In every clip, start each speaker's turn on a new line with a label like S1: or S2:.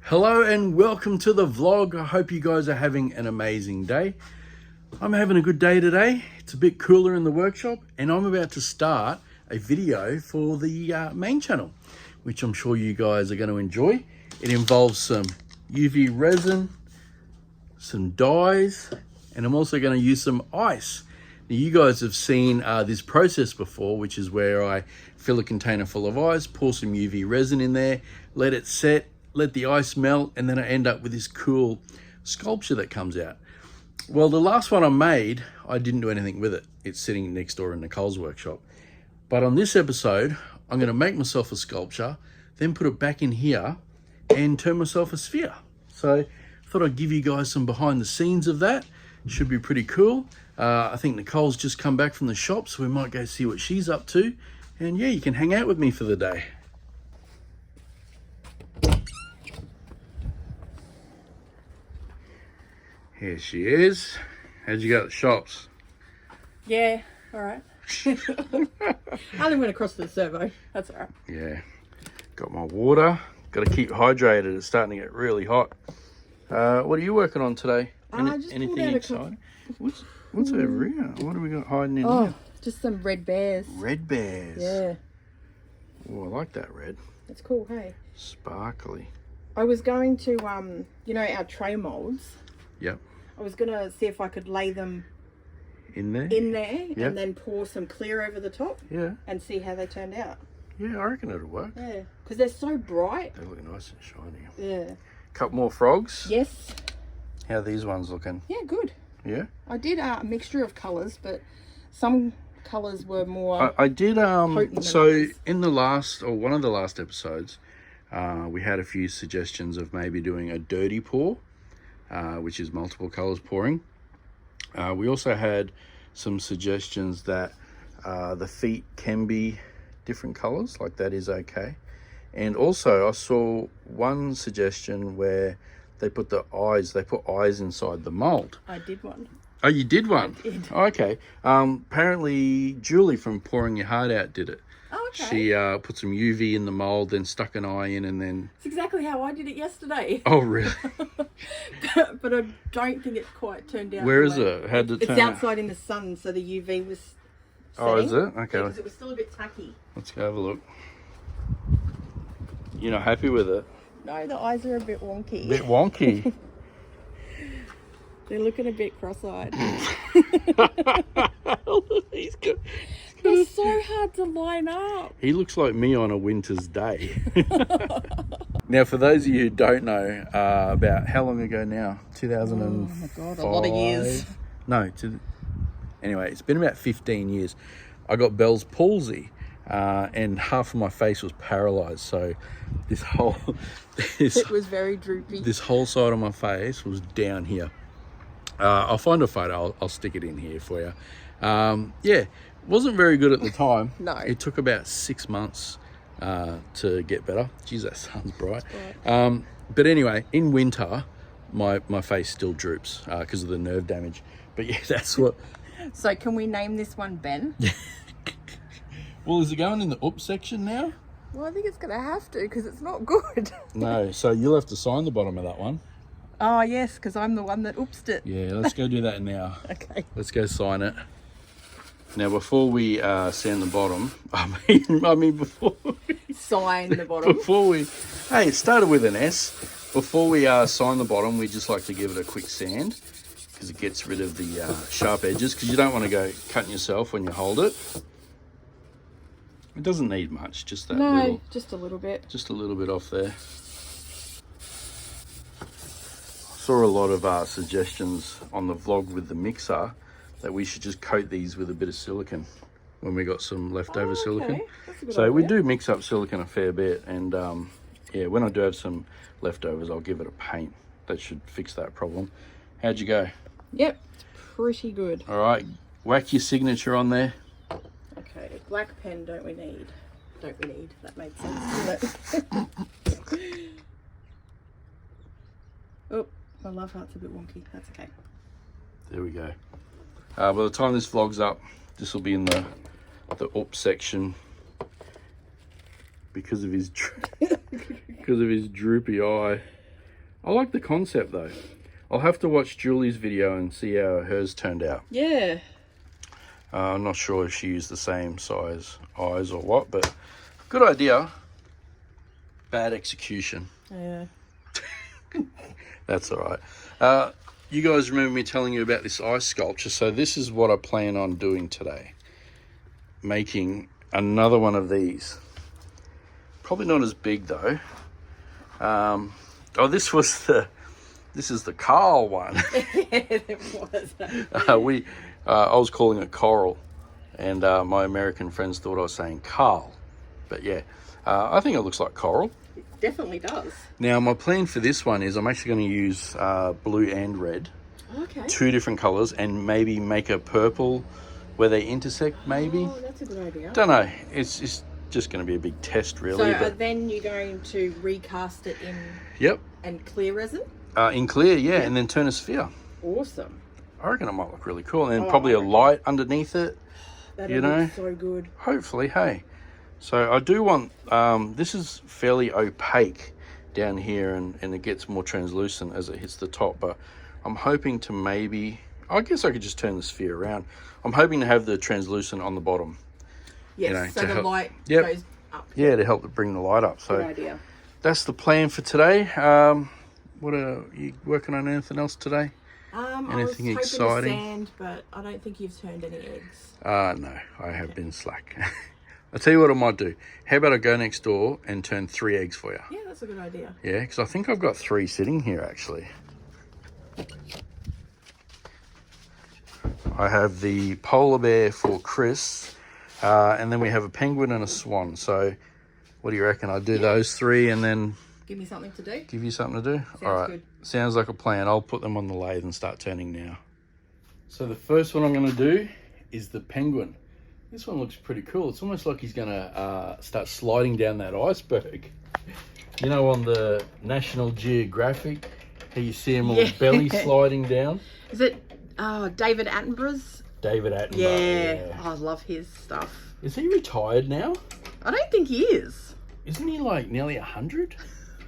S1: Hello and welcome to the vlog. I hope you guys are having an amazing day. I'm having a good day today. It's a bit cooler in the workshop and I'm about to start a video for the main channel, which I'm sure you guys are going to enjoy. It involves some UV resin, some dyes, and I'm also going to use some ice. Now, you guys have seen this process before, which is where I fill a container full of ice, pour some UV resin in there, let it set, let the ice melt, and then I end up with this cool sculpture that comes out. Well, the last one I made, I didn't do anything with it. It's sitting next door in NICOLE'S workshop. But on this episode, I'm going to make myself a sculpture, then put it back in here and turn myself a sphere. So I thought I'd give you guys some behind the scenes of that. It should be pretty cool. I think Nicole's just come back from the shop, so we might go see what she's up to. And yeah, you can hang out with me for the day. Here she is. How'd you go at the shops?
S2: Yeah, all right. I only went across to the servo. That's all right.
S1: Yeah. Got my water. Got to keep hydrated. It's starting to get really hot. What are you working on today? Anything exciting? What's over here? What have we got hiding in here?
S2: Just some red bears.
S1: Red bears.
S2: Yeah.
S1: Oh, I like that red.
S2: That's cool, hey?
S1: Sparkly.
S2: I was going to, you know, our tray molds.
S1: Yep.
S2: I was going to see if I could lay them
S1: in there
S2: yep. And then pour some clear over the top.
S1: Yeah.
S2: And see how they turned out.
S1: Yeah, I reckon it'll work.
S2: Yeah. Because they're so bright.
S1: They look nice and shiny.
S2: Yeah.
S1: Couple more frogs?
S2: Yes.
S1: How are these ones looking?
S2: Yeah, good.
S1: Yeah?
S2: I did a mixture of colours, but some colours were more
S1: I did,
S2: potent
S1: so
S2: than others.
S1: in the last, or one of the last episodes, we had a few suggestions of maybe doing a dirty pour, which is multiple colours pouring. We also had some suggestions that the feet can be different colours, like that is okay. And also I saw one suggestion where they put eyes inside the mould.
S2: I did one.
S1: Oh, you did one?
S2: I did.
S1: Okay. Apparently Julie from Pouring Your Heart Out did it.
S2: Oh, okay.
S1: She put some UV in the mould, then stuck an eye in, and then...
S2: It's exactly how I did it yesterday.
S1: Oh, really?
S2: But I don't think it quite turned out.
S1: Where is it? How did it turn
S2: It's
S1: out?
S2: outside in the sun, so the UV was setting.
S1: Oh, is it? Okay.
S2: Because it was still a bit tacky.
S1: Let's go have a look. You're not happy with it?
S2: No, the eyes are a bit wonky.
S1: Bit wonky.
S2: They're looking a bit cross-eyed.
S1: He's good.
S2: They're so hard to line up.
S1: He looks like me on a winter's day. Now, for those of you who don't know, about how long ago now? 2005?
S2: Oh my God, a lot of years.
S1: No, anyway, it's been about 15 years. I got Bell's palsy, and half of my face was paralysed. So
S2: It was very droopy.
S1: This whole side of my face was down here. I'll find a photo. I'll stick it in here for you. Yeah, wasn't very good at the time.
S2: No.
S1: It took about 6 months to get better. Jeez, that sun's bright.
S2: Right.
S1: But anyway, in winter, my face still droops because of the nerve damage. But yeah, that's what...
S2: So can we name this one Ben?
S1: Well, is it going in the up section now?
S2: Well, I think it's going to have to because it's not good.
S1: No, so you'll have to sign the bottom of that one.
S2: Oh, yes, because I'm the one that oopsed it.
S1: Yeah, let's go do that now.
S2: Okay.
S1: Let's go sign it. Now, before we sand the bottom, I mean, before we...
S2: Sign the bottom.
S1: Before we... Hey, it started with an S. Before we sign the bottom, we just like to give it a quick sand because it gets rid of the sharp edges, because you don't want to go cutting yourself when you hold it. It doesn't need much, just that little...
S2: just a little bit.
S1: Just a little bit off there. Saw a lot of suggestions on the vlog with the mixer that we should just coat these with a bit of silicone when we got some leftover silicone.
S2: That's a good
S1: So
S2: idea.
S1: we do mix up silicone a fair bit, and yeah, when I do have some leftovers, I'll give it a paint. That should fix that problem. How'd you go?
S2: Yep, it's pretty good.
S1: All right, whack your signature on there.
S2: Okay, black pen don't we need? That made sense, didn't it? Oh, my love heart's a bit wonky. That's okay.
S1: There we go. By the time this vlog's up, this will be in the up section because of his droopy eye. I like the concept though. I'll have to watch Julie's video and see how hers turned out.
S2: Yeah.
S1: I'm not sure if she used the same size eyes or what, but good idea. Bad execution.
S2: Yeah.
S1: That's all right. You guys remember me telling you about this ice sculpture, so this is what I plan on doing today. Making another one of these. Probably not as big though. Oh, this is the Carl one.
S2: It was.
S1: I was calling it coral, and my American friends thought I was saying Carl. But yeah, I think it looks like coral.
S2: It definitely does.
S1: Now, my plan for this one is I'm actually going to use blue and red.
S2: Okay.
S1: 2 different colours, and maybe make a purple where they intersect, maybe.
S2: Oh, that's a good idea.
S1: Don't know. It's just going to be a big test, really.
S2: So
S1: but
S2: then you're going to recast it in
S1: yep,
S2: and clear resin?
S1: in clear, yeah, and then turn a sphere.
S2: Awesome.
S1: I reckon it might look really cool, and then
S2: Oh,
S1: probably a
S2: I reckon-
S1: light underneath it.
S2: That'll
S1: You know?
S2: look so good.
S1: Hopefully, hey. So I do want, this is fairly opaque down here, and it gets more translucent as it hits the top, but I'm hoping to maybe, I guess I could just turn the sphere around. I'm hoping to have the translucent on the bottom.
S2: Yes,
S1: You know,
S2: so
S1: to
S2: the
S1: help-
S2: light
S1: Yep.
S2: goes up.
S1: Yeah, to help to bring the light up.
S2: Good
S1: So
S2: idea.
S1: that's the plan for today. What are you working on? Anything else today? Anything
S2: I was
S1: exciting?
S2: hoping to sand, but I don't think you've turned any eggs.
S1: No, I have been slack. I'll tell you what I might do. How about I go next door and turn 3 eggs for you?
S2: Yeah, that's a good idea.
S1: Yeah, because I think I've got 3 sitting here, actually. I have the polar bear for Chris, and then we have a penguin and a swan. So what do you reckon? I do those 3 and then
S2: Give me something to do.
S1: give you something to do?
S2: Sounds
S1: All right,
S2: good.
S1: sounds like a plan. I'll put them on the lathe and start turning now. So the first one I'm going to do is the penguin. This one looks pretty cool. It's almost like he's going to start sliding down that iceberg. You know, on the National Geographic, how you see him all belly sliding down?
S2: Is it David Attenborough's?
S1: David Attenborough.
S2: Yeah. Oh, I love his stuff.
S1: Is he retired now?
S2: I don't think he is.
S1: Isn't he like nearly 100?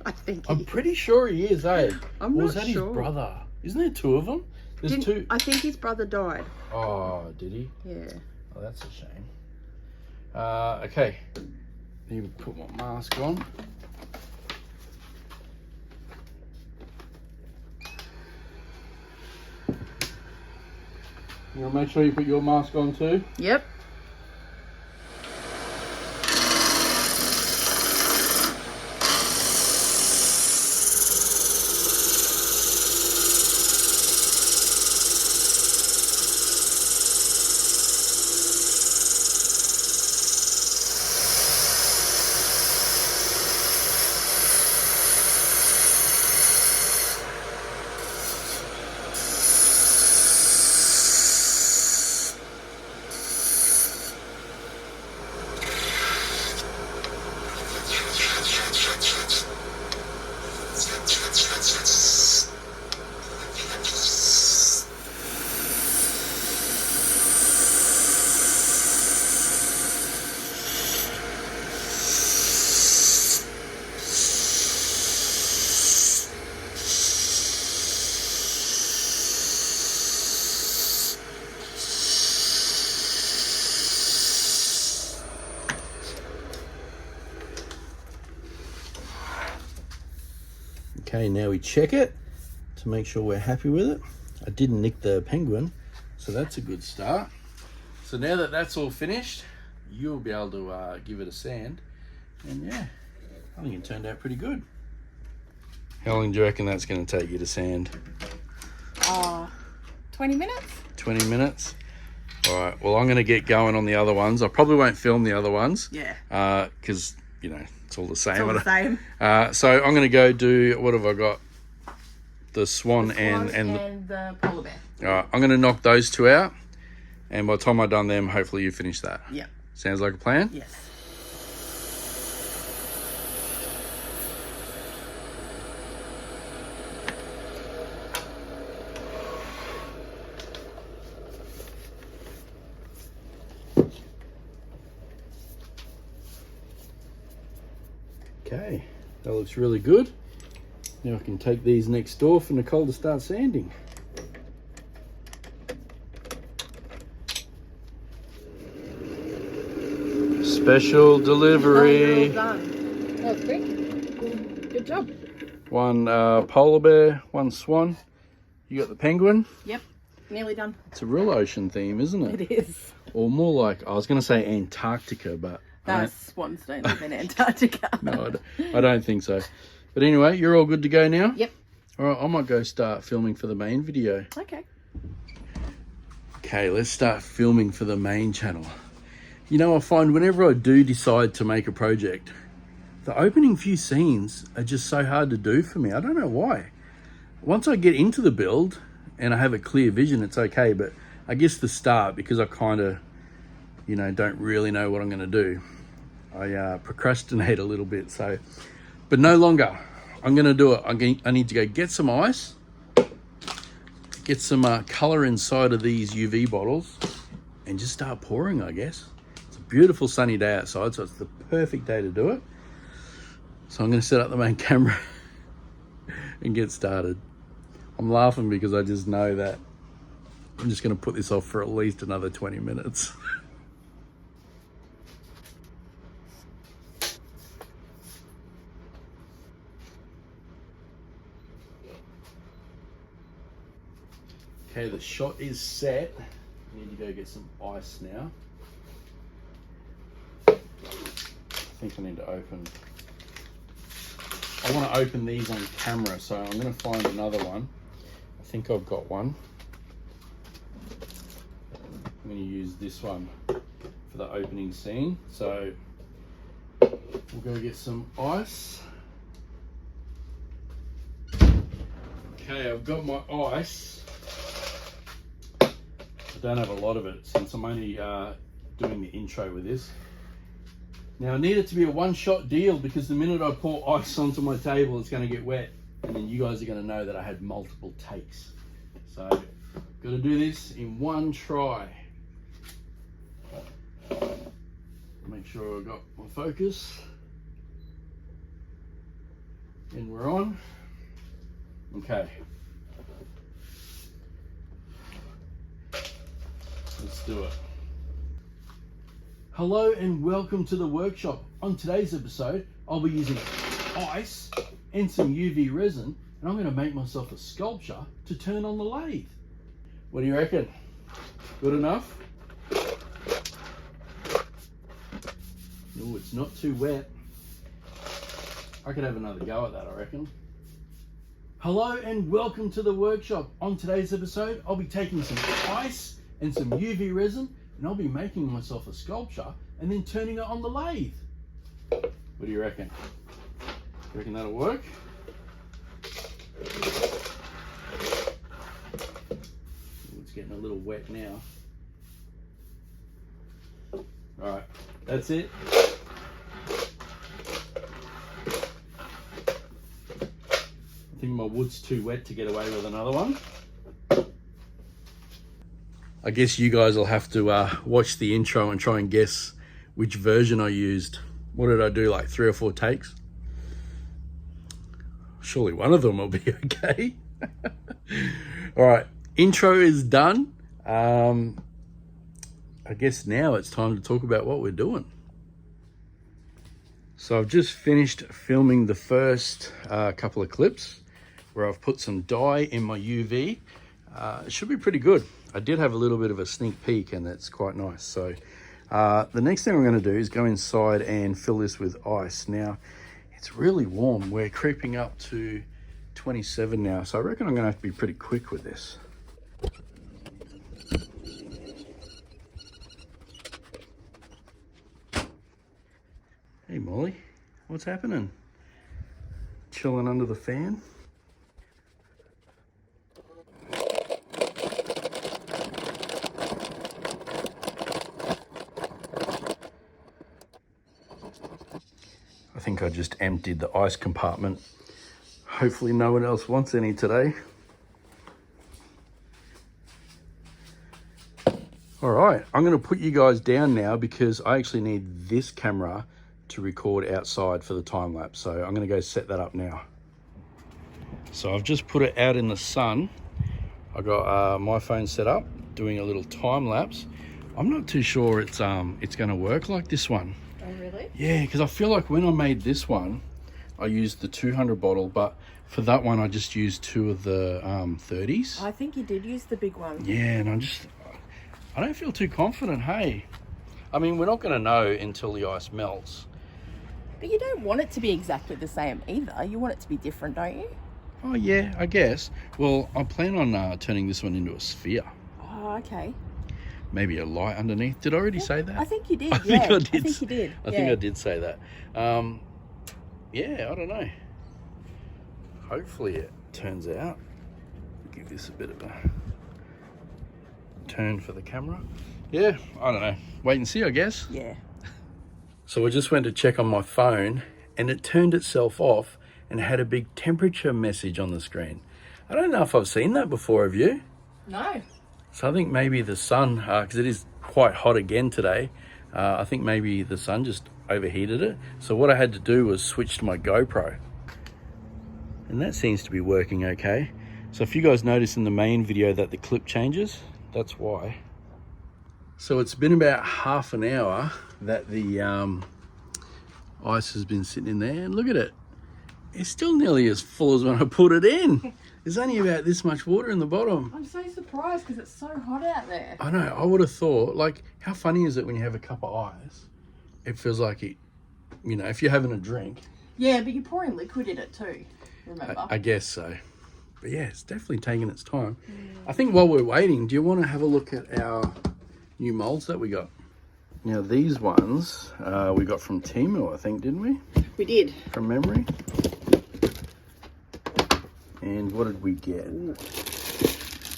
S2: I think
S1: I'm pretty sure he is, eh?
S2: I'm
S1: Or was
S2: not
S1: that
S2: sure.
S1: his brother? Isn't there 2 of them? There's 2.
S2: I think his brother died.
S1: Oh, did he?
S2: Yeah.
S1: Oh, that's a shame. Okay. Need to put my mask on. You want to make sure you put your mask on too?
S2: Yep.
S1: Okay, now we check it to make sure we're happy with it. I didn't nick the penguin, so that's a good start. So now that that's all finished, you'll be able to give it a sand. And yeah, I think it turned out pretty good. How long do you reckon that's going to take you to sand?
S2: 20 minutes?
S1: 20 minutes? All right, well, I'm going to get going on the other ones. I probably won't film the other ones.
S2: Yeah.
S1: Because, you know, it's all the same.
S2: It's all the same.
S1: So I'm going to go do, what have I got? The swan, and
S2: the polar bear.
S1: all right, I'm going to knock those 2 out. And by the time I've done them, hopefully you finish that.
S2: Yeah.
S1: Sounds like a plan?
S2: Yes.
S1: Okay, that looks really good. Now I can take these next door for Nicole to start sanding. Special delivery.
S2: Oh, well done. That was quick. Good job.
S1: One polar bear, one swan. You got the penguin?
S2: Yep, nearly done.
S1: It's a real ocean theme, isn't it?
S2: It is.
S1: Or more like, I was going to say Antarctica, but...
S2: No, swans don't live in Antarctica.
S1: No, I don't think so. But anyway, you're all good to go now?
S2: Yep.
S1: All right, I might go start filming for the main video.
S2: Okay.
S1: Okay, let's start filming for the main channel. You know, I find whenever I do decide to make a project, the opening few scenes are just so hard to do for me. I don't know why. Once I get into the build and I have a clear vision, it's okay. But I guess the start, because I kind of, you know, don't really know what I'm going to do, I procrastinate a little bit. So, but no longer. I'm going to do it. I need to go get some ice, get some color inside of these UV bottles, and just start pouring, I guess. It's a beautiful sunny day outside, so it's the perfect day to do it. So I'm going to set up the main camera and get started. I'm laughing because I just know that I'm just going to put this off for at least another 20 minutes. Okay, the shot is set. I need to go get some ice now. I think I need to open. I want to open these on camera, so I'm going to find another one. I think I've got one. I'm going to use this one for the opening scene. So we'll go get some ice. Okay, I've got my ice. I don't have a lot of it since I'm only doing the intro with this. Now I need it to be a one-shot deal because the minute I pour ice onto my table, it's going to get wet, and then you guys are going to know that I had multiple takes. So, got to do this in one try. Make sure I've got my focus, and we're on. Okay. Let's do it. Hello and welcome to the workshop. On today's episode, I'll be using ice and some UV resin, and I'm going to make myself a sculpture to turn on the lathe. What do you reckon? Good enough? Oh, it's not too wet. I could have another go at that, I reckon. Hello and welcome to the workshop. On today's episode, I'll be taking some ice and some UV resin, and I'll be making myself a sculpture and then turning it on the lathe. What do you reckon? You reckon that'll work? Ooh, it's getting a little wet now. All right, that's it. I think my wood's too wet to get away with another one. I guess you guys will have to watch the intro and try and guess which version I used. What did I do, like 3 or 4 takes? Surely one of them will be okay. All right, intro is done. I guess now it's time to talk about what we're doing. So I've just finished filming the first couple of clips where I've put some dye in my UV. It should be pretty good. I did have a little bit of a sneak peek and it's quite nice. So the next thing I'm going to do is go inside and fill this with ice. Now it's really warm. We're creeping up to 27 now. So I reckon I'm going to have to be pretty quick with this. Hey Molly, what's happening? Chilling under the fan? I think I just emptied the ice compartment. Hopefully no one else wants any today. All right, I'm gonna put you guys down now because I actually need this camera to record outside for the time lapse. So I'm gonna go set that up now. So I've just put it out in the sun. I got my phone set up, doing a little time lapse. I'm not too sure it's going to work like this one.
S2: Oh really?
S1: Yeah, because I feel like when I made this one, I used the 200 bottle, but for that one I just used 2 of the 30s.
S2: I think you did use the big one.
S1: Yeah, and I don't feel too confident. Hey, I mean, we're not going to know until the ice melts.
S2: But you don't want it to be exactly the same either. You want it to be different, don't you?
S1: Oh yeah, I guess. Well, I plan on turning this one into a sphere.
S2: Oh, okay.
S1: Maybe a light underneath. Did I already say that?
S2: I think you did.
S1: I think I did.
S2: I think you did.
S1: I think I did say that. Yeah, I don't know. Hopefully it turns out. Give this a bit of a turn for the camera. Yeah, I don't know. Wait and see, I guess.
S2: Yeah.
S1: So I just went to check on my phone and it turned itself off and had a big temperature message on the screen. I don't know if I've seen that before, have you?
S2: No.
S1: So I think maybe the sun, because it is quite hot again today, I think maybe the sun just overheated it. So what I had to do was switch to my GoPro. And that seems to be working okay. So if you guys notice in the main video that the clip changes, that's why. So it's been about half an hour that the ice has been sitting in there, and look at it. It's still nearly as full as when I put it in. There's only about this much water in the bottom.
S2: I'm so surprised because it's so hot out there.
S1: I know, I would have thought, like, how funny is it when you have a cup of ice? It feels like it, you know, if you're having a drink.
S2: Yeah, but you're pouring liquid in it too, remember?
S1: I guess so. But yeah, it's definitely taking its time. I think while we're waiting, do you want to have a look at our new molds that we got? Now these ones we got from Temu, I think, didn't we?
S2: We did.
S1: From memory. And what did we get?
S2: Ooh.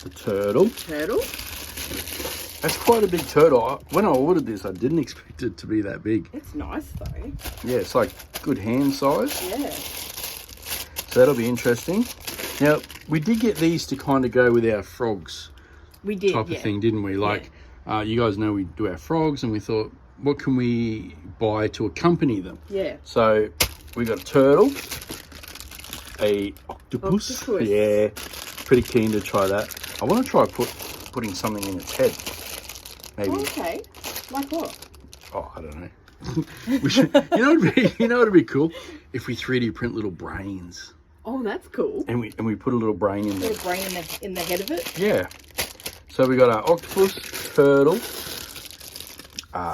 S1: The turtle.
S2: Turtle?
S1: That's quite a big turtle. When I ordered this, I didn't expect it to be that big.
S2: It's nice though.
S1: Yeah, it's like good hand size.
S2: Yeah.
S1: So that'll be interesting. Now, we did get these to kind of go with our frogs.
S2: We did,
S1: type of thing, didn't we? Like, you guys know we do our frogs, and we thought, what can we buy to accompany them?
S2: Yeah.
S1: So we got a turtle, a octopus. Yeah, pretty keen to try that. I want to try putting something in its head. Maybe.
S2: Oh, okay. Like what?
S1: Oh, I don't know. We should, you know, it'd be cool if we 3D print little brains.
S2: Oh, that's cool.
S1: And we put a little brain in there.
S2: Put a brain in the head of it.
S1: Yeah. So we got our octopus, turtle,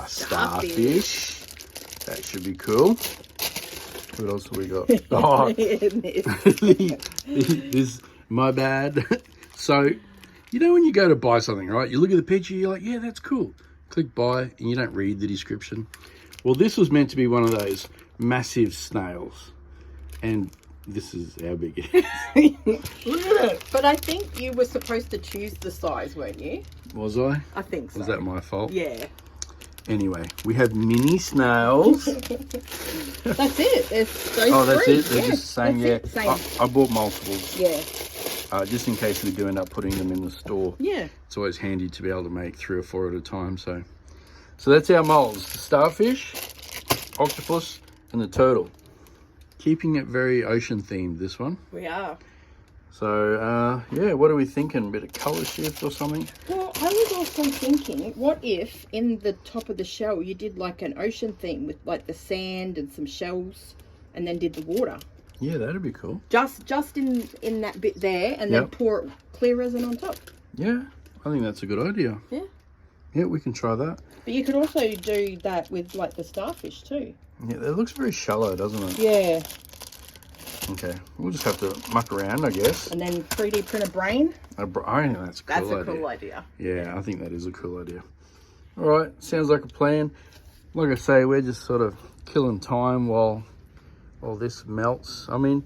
S1: starfish. That should be cool. What else have we got? Oh, this, my bad. So, you know when you go to buy something, right? You look at the picture, you're like, yeah, that's cool. Click buy, and you don't read the description. Well, this was meant to be one of those massive snails. And this is how big it is. Look at it.
S2: But I think you were supposed to choose the size, weren't you?
S1: Was I?
S2: I think so.
S1: Was that my fault?
S2: Yeah.
S1: Anyway, we have mini snails.
S2: That's it. There's those
S1: Oh, that's
S2: three.
S1: it? They're just saying, yeah.
S2: Same.
S1: I bought multiples.
S2: Yeah.
S1: Just in case we do end up putting them in the store.
S2: Yeah.
S1: It's always handy to be able to make 3 or 4 at a time. So that's our molds. The starfish, octopus, and the turtle. Keeping it very ocean themed, this one.
S2: We are.
S1: So, yeah, what are we thinking? A bit of colour shift or something?
S2: Well, I was also thinking, what if in the top of the shell you did like an ocean theme with like the sand and some shells and then did the water?
S1: Yeah, that'd be cool.
S2: Just in that bit there and then pour clear resin on top.
S1: Yeah, I think that's a good idea.
S2: Yeah.
S1: Yeah, we can try that.
S2: But you could also do that with like the starfish too.
S1: Yeah, it looks very shallow, doesn't it?
S2: Yeah.
S1: Okay, we'll just have to muck around, I guess.
S2: And then 3D print a brain.
S1: I think that's a cool idea.
S2: That's a cool idea.
S1: Yeah, I think that is a cool idea. All right, sounds like a plan. Like I say, we're just sort of killing time while this melts. I mean,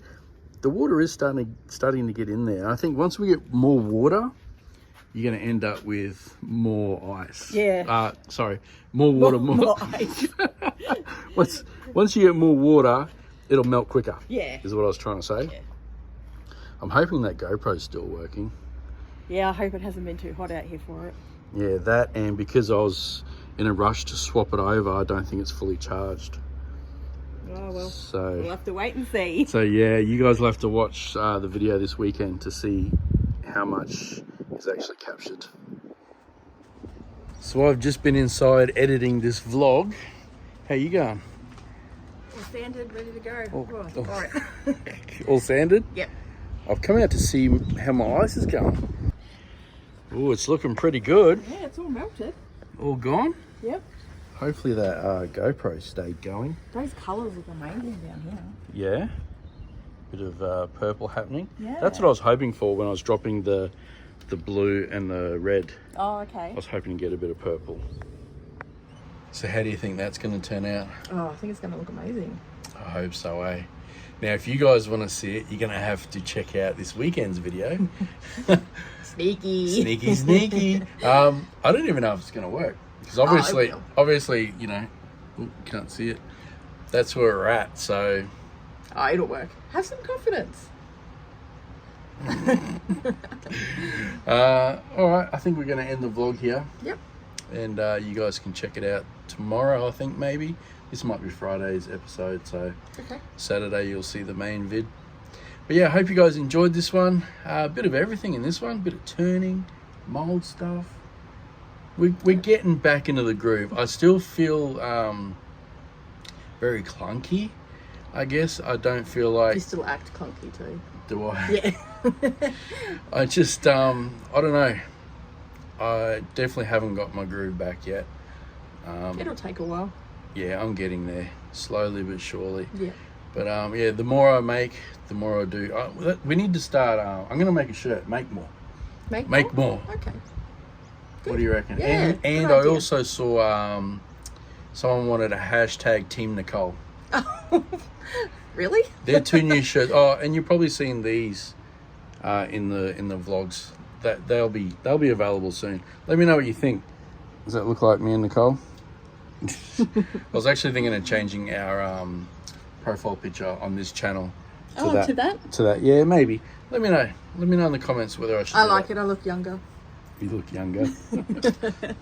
S1: the water is starting to get in there. I think once we get more water, you're going to end up with more ice.
S2: Yeah.
S1: Sorry, more water, more
S2: ice.
S1: Once you get more water, it'll melt quicker.
S2: Yeah.
S1: Is what I was trying to say.
S2: Yeah.
S1: I'm hoping that GoPro's still working.
S2: Yeah, I hope it hasn't been too hot out here for it.
S1: Yeah, that, and because I was in a rush to swap it over, I don't think it's fully charged.
S2: Oh, well,
S1: So
S2: we'll have to wait and see.
S1: So yeah, you guys will have to watch the video this weekend to see how much is actually captured. So I've just been inside editing this vlog. How you going?
S2: All sanded, ready to go.
S1: Oh.
S2: All right.
S1: All sanded?
S2: Yep.
S1: I've come out to see how my ice is going. Oh, it's looking pretty good.
S2: Yeah, it's all melted.
S1: All gone?
S2: Yep.
S1: Hopefully that GoPro stayed going.
S2: Those colours look amazing down here.
S1: Yeah. Bit of purple happening.
S2: Yeah.
S1: That's what I was hoping for when I was dropping the blue and the red.
S2: Oh, okay.
S1: I was hoping to get a bit of purple. So how do you think that's going to turn out?
S2: Oh, I think it's going to look amazing.
S1: I hope so, eh? Now, if you guys want to see it, you're going to have to check out this weekend's video.
S2: Sneaky.
S1: Sneaky, sneaky. I don't even know if it's going to work. Because obviously, you know, ooh, can't see it. That's where we're at, so...
S2: Oh, it'll work. Have some confidence.
S1: All right, I think we're going to end the vlog here.
S2: Yep.
S1: And you guys can check it out tomorrow, I think, maybe. This might be Friday's episode, so
S2: Okay.
S1: Saturday you'll see the main vid. But yeah, I hope you guys enjoyed this one. A bit of everything in this one. Bit of turning, mold stuff. We're getting back into the groove. I still feel very clunky, I guess. I don't feel like...
S2: You still act clunky too.
S1: Do I?
S2: Yeah.
S1: I just, I don't know. I definitely haven't got my groove back yet.
S2: It'll take a while.
S1: Yeah, I'm getting there, slowly but surely.
S2: Yeah.
S1: But yeah, the more I make, the more I do. We need to start, I'm going to make a shirt, make more. Make more.
S2: Okay.
S1: What do you reckon?
S2: Yeah,
S1: and
S2: good
S1: I
S2: idea.
S1: also saw someone wanted a hashtag Team Nicole.
S2: Really?
S1: They're 2 new shirts. Oh, and you've probably seen these in the vlogs. That they'll be available soon. Let me know what you think. Does that look like me and Nicole? I was actually thinking of changing our profile picture on this channel
S2: To that?
S1: Yeah, maybe. Let me know. Let me know in the comments whether I should.
S2: I like it. I look younger.
S1: You look younger.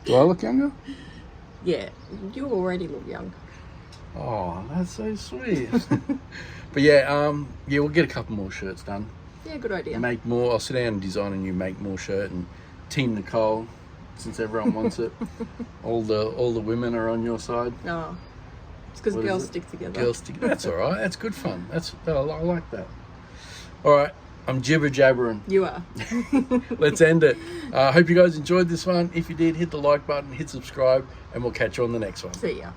S1: Do I look younger?
S2: Yeah. You already look young.
S1: Oh, that's so sweet. But yeah, we'll get a couple more shirts done.
S2: Yeah, good idea.
S1: Make more. I'll sit down and design a new make more shirt and Team Nicole, since everyone wants it. all the women are on your side.
S2: Oh, it's because girls stick together.
S1: Girls stick. That's all right. That's good fun. I like that. All right, I'm jibber jabbering.
S2: You are.
S1: Let's end it. I hope you guys enjoyed this one. If you did, hit the like button, hit subscribe, and we'll catch you on the next one.
S2: See ya.